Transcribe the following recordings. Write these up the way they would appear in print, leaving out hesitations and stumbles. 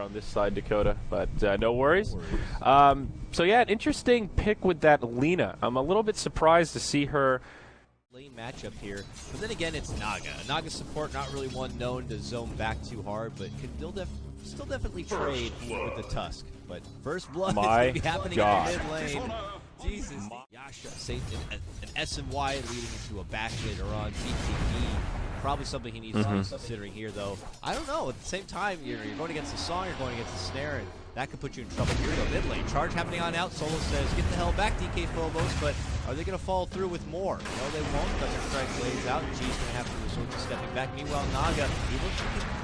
on this side, Dakota, but no worries. So yeah, an interesting pick with that Lina. I'm a little bit surprised to see her lane matchup here, but then again, it's Naga. Naga support, not really one known to zone back too hard, but can still definitely trade with the Tusk. But first blood is going to be happening in the mid lane. Jesus. Yasha, an SMY leading into a back later on. BTB, probably something he needs to be considering here, though. I don't know. At the same time, you're going against the song, you're going against the snare, and that could put you in trouble. Here we go, mid lane. Charge happening on out. Solo says, get the hell back, DK Phobos, but are they going to follow through with more? No, they won't. Thunderstrike lays out. G's going to have to resort to stepping back. Meanwhile, Naga, he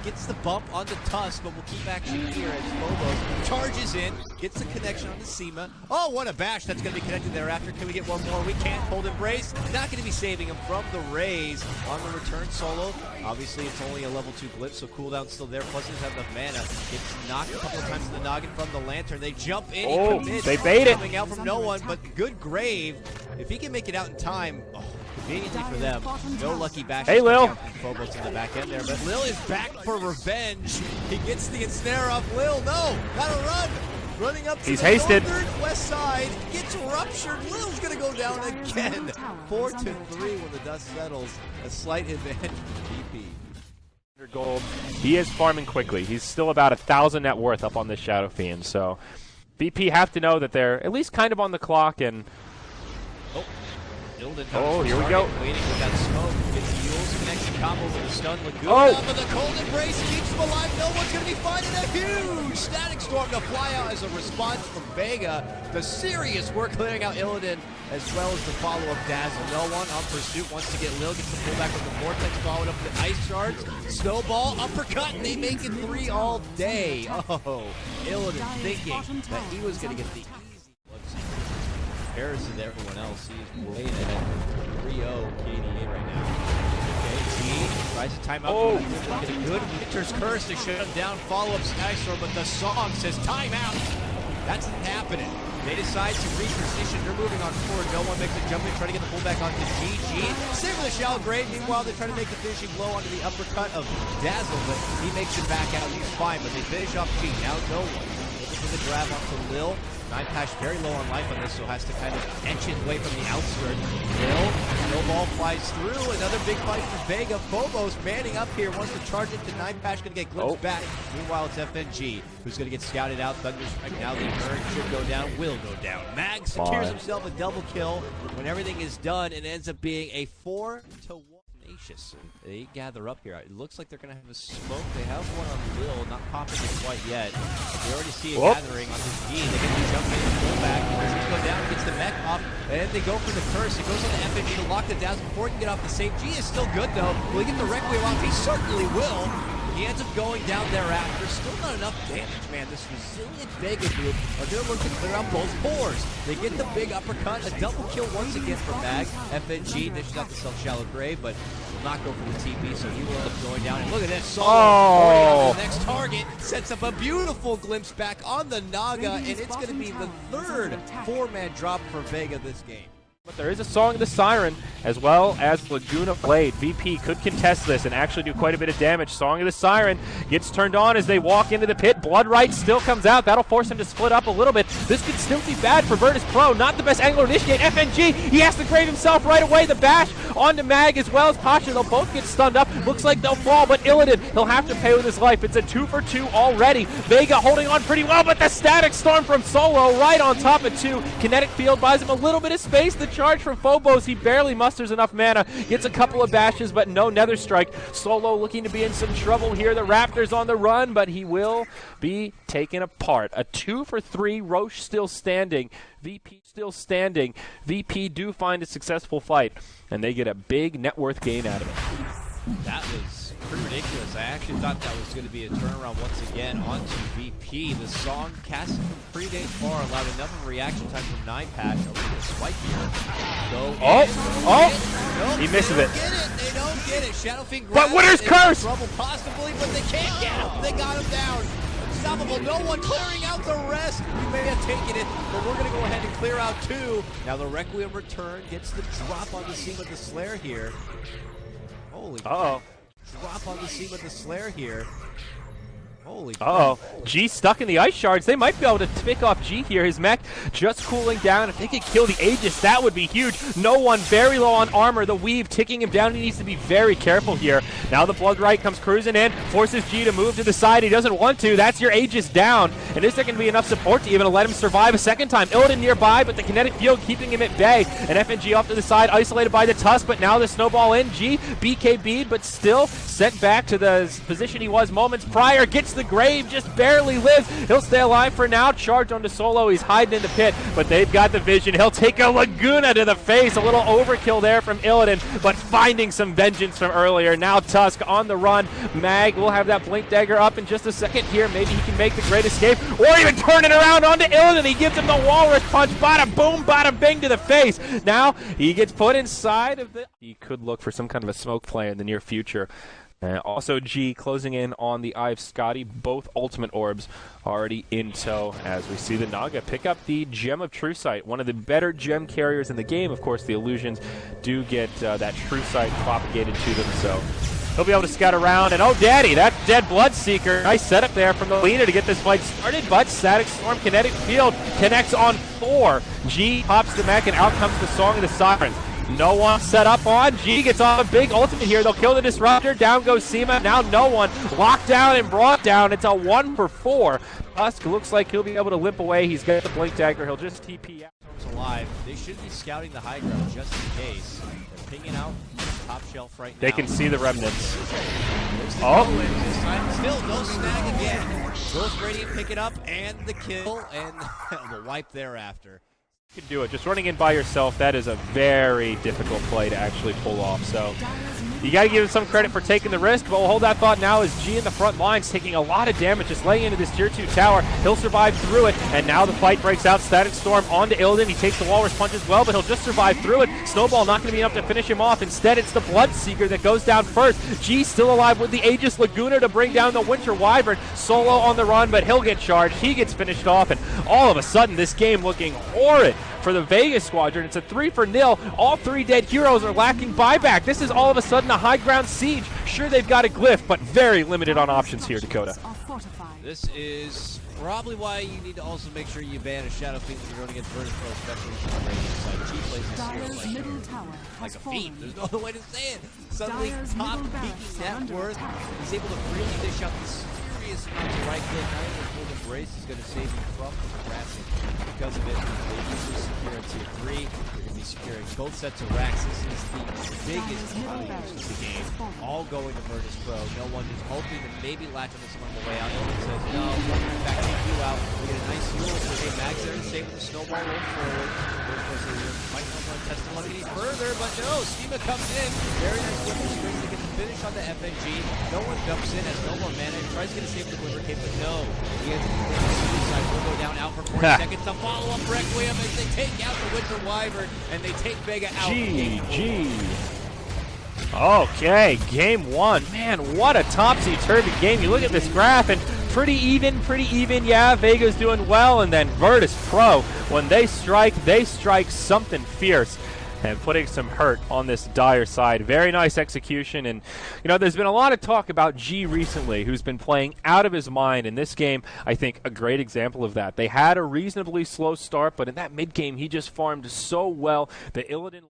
gets the bump on the Tusk, but we'll keep action here as Phobos charges in, gets the connection on the Seema. Oh, what a bash. That's going to be connected thereafter. Can we get one more? We can't. Hold Embrace. Not going to be saving him from the raise on the return Solo. Obviously, it's only a level 2 blitz, so cooldown's still there. Plus, he doesn't have enough mana. Gets knocked a couple of times in the noggin from the Lantern. They jump in. Oh, they bait it. Coming out from no one, but good grave. If he can make it out in time, conveniently for them, no lucky bash. Hey, Lil. Phobos in the back end there, but Lil is back for revenge. He gets the ensnare off Lil. No, gotta run. Running up to the northern west side, gets ruptured. Lil's gonna go down again. 4-3 when the dust settles. A slight advantage for VP. Gold. He is farming quickly. He's still about 1,000 net worth up on this Shadow Fiend, so VP have to know that they're at least kind of on the clock. And oh, here we go. Waiting with that smoke. Gets Yule's connection combo with the stun Laguna. But the cold embrace keeps him alive. No one's going to be finding a huge static storm to fly out as a response from Vega. The serious work clearing out Illidan, as well as the follow-up Dazzle. No one on pursuit wants to get Lil. Gets the pullback with the Vortex, followed up with the Ice Shards. Snowball, uppercut, and they make it 3 all day. Oh, Illidan thinking that he was going to get the comparison to everyone else. He's way ahead. 3-0 KDA right now. Okay, T tries to time out. Get a good Winter's Curse to shut him down. Follow-up Skystorm, but the song says timeout. That's not happening. They decide to reposition. They're moving on forward. No one makes a jump in, trying to get the pullback onto GG. Same with the Shallow Grave. Meanwhile, they're trying to make the finishing blow onto the uppercut of Dazzle, but he makes it back out. He's fine, but they finish off G. Now no one. Looking for the grab onto Lil. 9Pash very low on life on this, so has to kind of etch it away from the outskirt. Lil, snowball flies through. Another big fight for Vega. Phobos manning up here, wants to charge into 9Pash, going to get glimpsed back. Meanwhile, it's FNG, who's going to get scouted out. Thunderstrike now, the Emerge should go down, will go down. Mag secures himself a double kill. When everything is done, it ends up being a 4-1. They gather up here. It looks like they're going to have a smoke. They have one on Lil, not popping it quite yet. They already see a gathering on his D. They get the jump in and pull back. He goes down, gets the mech off, and they go for the curse. It goes on the FNG to lock the Dazzle before he can get off the same. G is still good though. Will he get the Requiem off? He certainly will. He ends up going down thereafter. Still not enough damage, man. This resilient Vega group are going to look to clear out both boards. They get the big uppercut, a double kill once again from Mag. FNG dishes out the self-shallow grave, but will not go for the TP, so he will end up going down. And look at that Solo going on the next target. Sets up a beautiful glimpse back on the Naga, and it's going to be the third 4-man drop for Vega this game. But there is a Song of the Siren, as well as Laguna Blade. VP could contest this and actually do quite a bit of damage. Song of the Siren gets turned on as they walk into the pit. Bloodright still comes out. That'll force him to split up a little bit. This could still be bad for Virtus Pro. Not the best angle to initiate. FNG, he has to grave himself right away. The bash onto Mag as well as Pasha. They'll both get stunned up. Looks like they'll fall, but Illidan, he'll have to pay with his life. It's a 2-for-2 already. Vega holding on pretty well, but the static storm from Solo right on top of 2. Kinetic field buys him a little bit of space. The charge from Phobos, he barely musters enough mana. Gets a couple of bashes, but no Nether Strike. Solo looking to be in some trouble here. The Raptors on the run, but he will be taken apart. A 2-for-3. Roche still standing. VP still standing. VP do find a successful fight, and they get a big net worth gain out of it. That was pretty ridiculous. I actually thought that was going to be a turnaround once again onto VP. The song casted from pretty dang far, allowed enough of a reaction time from 9Pash. A little swipe here. He misses it. They don't get it. Shadow Fiend but Winter's Curse! Trouble possibly, but they can't get him. They got him down. Unstoppable. No one clearing out the rest. We may have taken it, but we're going to go ahead and clear out 2. Now the Requiem return gets the drop on the scene with the Slayer here. Holy crap. Drop on the scene with the Slayer here. Holy Uh-oh. G stuck in the ice shards. They might be able to pick off G here. His mech just cooling down. If they could kill the Aegis, that would be huge. No one, very low on armor. The Weave ticking him down. He needs to be very careful here. Now the Bloodright comes cruising in, forces G to move to the side. He doesn't want to. That's your Aegis down. And is there going to be enough support to even let him survive a second time? Illidan nearby, but the kinetic field keeping him at bay. And FNG off to the side, isolated by the Tusk, but now the snowball in. G, BKB'd, but still sent back to the position he was moments prior. Gets the grave, just barely lives. He'll stay alive for now. Charge onto Solo. He's hiding in the pit, but they've got the vision. He'll take a Laguna to the face. A little overkill there from Illidan, but finding some vengeance from earlier. Now Tusk on the run. Mag will have that Blink Dagger up in just a second here. Maybe he can make the great escape, or even turn it around onto Illidan. He gives him the Walrus Punch. Bada boom, bada bing to the face. Now he gets put inside of the... He could look for some kind of a smoke play in the near future. Also, G closing in on the eye of Scotty. Both ultimate orbs already in tow as we see the Naga pick up the Gem of True Sight, one of the better gem carriers in the game. Of course, the illusions do get that True Sight propagated to them, so he'll be able to scout around. And oh, daddy, that dead Bloodseeker. Nice setup there from the leader to get this fight started, but Static Storm Kinetic Field connects on 4. G pops the mech, and out comes the Song of the Siren. No one set up on. G gets off a big ultimate here. They'll kill the Disruptor. Down goes Seema. Now no one. Locked down and brought down. It's a 1 for 4. Tusk looks like he'll be able to limp away. He's got the Blink Dagger. He'll just TP out. Alive. They should be scouting the high ground just in case. They're pinging out top shelf right now. They can see the remnants. Oh. Still no snag again. Ghost Radiant pick it up and the kill and the wipe thereafter. You can do it. Just running in by yourself, that is a very difficult play to actually pull off. So you got to give him some credit for taking the risk, but we'll hold that thought now as G in the front lines taking a lot of damage, just laying into this tier 2 tower. He'll survive through it, and now the fight breaks out. Static Storm onto Illidan. He takes the Walrus Punch as well, but he'll just survive through it. Snowball not going to be enough to finish him off. Instead, it's the Bloodseeker that goes down first. G still alive with the Aegis Laguna to bring down the Winter Wyvern. Solo on the run, but he'll get charged. He gets finished off, and all of a sudden, this game looking horrid for the Vega Squadron. It's a 3-0. All 3 dead heroes are lacking buyback. This is all of a sudden a high ground siege. Sure, they've got a glyph, but very limited on options here, Dakota. This is probably why you need to also make sure you ban a Shadow Fiend when you're going against Virtus Pro, especially on the radiant side. G plays this here like a fiend. There's no other way to say it. Suddenly, top peaking net worth. He's able to really dish out these serious amounts of right click. Not able to pull the brace is going to save you from harassing. Because of it, they usually secure a tier 3. They're going to be securing both sets of racks. This is the biggest use of the game. All going to Virtus Pro. No one is hoping to maybe latch onto someone on the way out. No one says, no, in fact, take you out. We get a nice heal for hey, Mag's there to save with the snowball roll forward. Of course, they might not want to test the luck any further, but no, Seema comes in. Very nice flip for Springs to get the finish on the FNG. No one jumps in, has no more mana. He tries to get a save with the Quiver Cape, but no. He has the suicide. Will go down out for 40 seconds. The follow-up Requiem as they take out the Winter Wyvern, and they take Vega out. GG. Okay, game 1. Man, what a topsy-turvy game. You look at this graph, and pretty even. Yeah, Vega's doing well, and then Virtus Pro, when they strike something fierce and putting some hurt on this dire side. Very nice execution, and you know, there's been a lot of talk about G recently, who's been playing out of his mind. In this game, I think a great example of that. They had a reasonably slow start, but in that mid game, he just farmed so well. The Illidan